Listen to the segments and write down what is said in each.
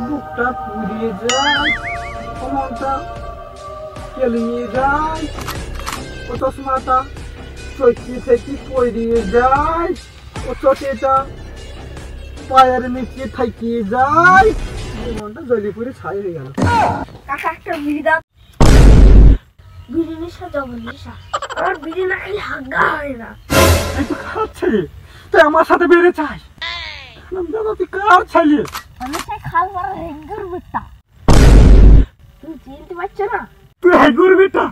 বুকটা পুড়িয়ে যায়, কমলটা কেলিয়ে যায়, ও চশমাটা চৈকি থেকে পড়িয়ে যায়, ও চটেটা পায়ের নিচে থাকিয়ে যায়, মনটা জ্বলে পড়ে ছাই হয়ে গেল। কাকা একটা বিড়ি দাও। বিড়ি নেশা যাবো নেশা, আমার বিড়ি না খালি হাগা হয় না। এই তো খাচ্ছে, তুই আমার সাথে বেড়ে চাই। তুই কার ছেলে? আমি সেই খাল পাড়া হেঙ্গুর বেটা। তুমি চিনতে পারছো না? তুই হেঙ্গুর বেটা?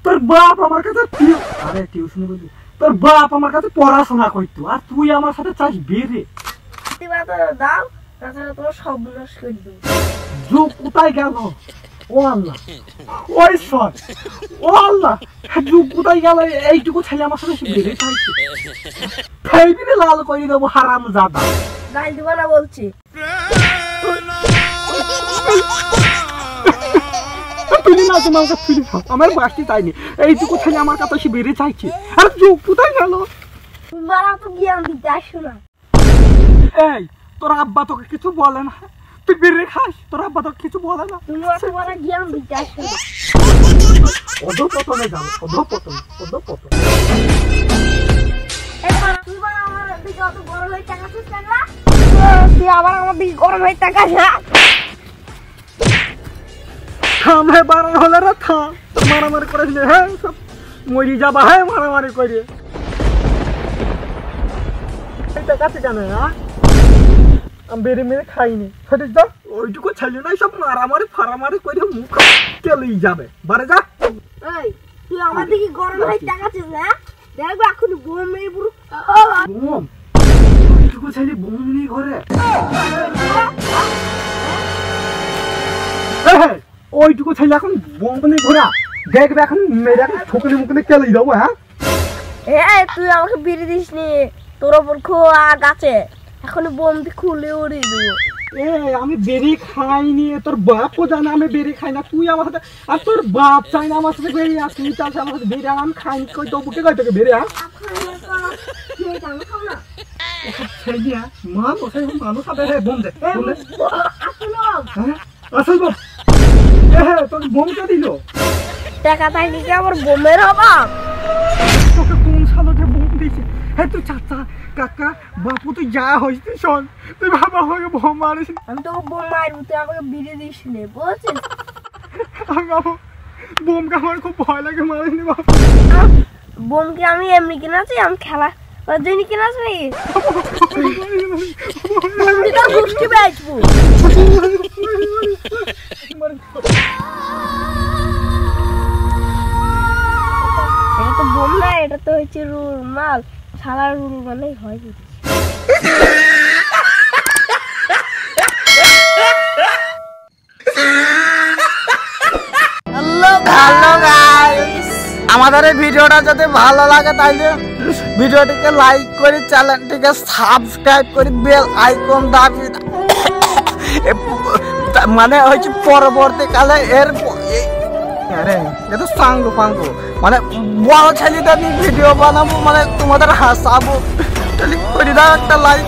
তোর বাপ আমার কাছে টিউশন বলি, তোর বাপ আমার কাছে পড়াশোনা করতো, আর তুই আমার সাথে চাস বেড়ে? দাও, তাছাড়া তোমার সব বিনাশ করে দেবো। যুগ কোথায় গেল? ও আল্লাহ, ও ঈশ্বর, ও আল্লাহ, যুগ কোথায় গেল? এইটুকু ছেলে আমার সাথে বেড়ে চাইছে, ফেলবিনে লাল করে দেবো হারাম জাদা। গাল দিবা না বলছি। আমার বাসটি চাইনি, এইটুকু ছেলে আমার কাছে সে বেড়ে চাইছে, আর যুগ কোথায় গেল? তোমারা তো জ্ঞান দিতে আসো না। এই তোর আব্বা তোকে কিছু বলে না? তুই বেড়ে খাস, তোর আব্বা তোকে কিছু বলে না? তোমারা জ্ঞান দিতে আসো না। অধপতনে যাবো, অধপতন। তুই আবার আমার দিকে গরম হয়ে টাকাস না? থাম, হে বারণ হলে রে থাম, মারামারি করেছিলে, হ্যাঁ সব মরি যাবা, হ্যাঁ মারামারি করে। টাকাতে কেন? আমি বেড়ে মেরে খাইনি, সঠিক তো? ওইটুকু ছেলে নাই, সব মারামারি ফারামারি করে মুখ কেলেই যাবে। বারে যা। এই তুই আমার দিকে গরম হয়ে টাকাছিস না? দেখবো এখন বোম মেরে পুরো বোম? ওইটুকু ছেলে বোম নেই ঘরে? ওইটুকু ছেলে এখন বোম নেই ঘোরা, দেখবে এখন মেরে এখন ঠোকনে মুখনে কেলেই যাবো। হ্যাঁ তুই আমাকে বিড়ি দিস নি, তোর ওপর খোয়া গাছে, এখন বোম দিয়ে খুলে উড়িয়ে দেবো। আমি বেরি খাইনি, তোর বাপও জানে আমি বেরি খাই না, তুই আমার সাথে, আর তোর বাপ চাই না আমার সাথে বেরিয়ে আস, তুই চাস আমার সাথে বেরিয়ে, আমি খাইনি, কই তো বুকে কই তোকে বেরিয়ে মানুষ হবে। বোম দে, আসল বোম। তোর বোমটা দিল টাকা থাকলে কি আমার বোমের অভাব? তোকে কোন সালকে বোম দিয়েছে? হ্যাঁ তুই চাচা কাকা বাপু তুই যা হয়েছে শোন, তুই বাবা আমাকে বোম মারিস। আমি তোকে বোম মারবো, তুই আমাকে বিড়ি দিস নি, বুঝছিস? বোমকে আমার খুব ভয় লাগে, মারিনি বাবা। বোমকে আমি এমনি কিনেছি, আমি খেলা ওর জন্য কিনেছি নাকি? তুই তো গোষ্ঠী বেচবো। এটা তো বোম না, এটা তো হচ্ছে রুল মাল, শালার রুল মানেই হয়। আমাদের এই ভিডিওটা যদি ভালো লাগে তাহলে ভিডিওটিকে লাইক করে, চ্যানেলটিকে সাবস্ক্রাইব করে, বেল আইকন দাবি, মানে হচ্ছে পরবর্তীকালে এর সাঙ্গু ফাঙ্গু মানে বড় ছেলেদের নিয়ে ভিডিও বানাবো, মানে তোমাদের হাসাবো, করে দাও একটা লাইক।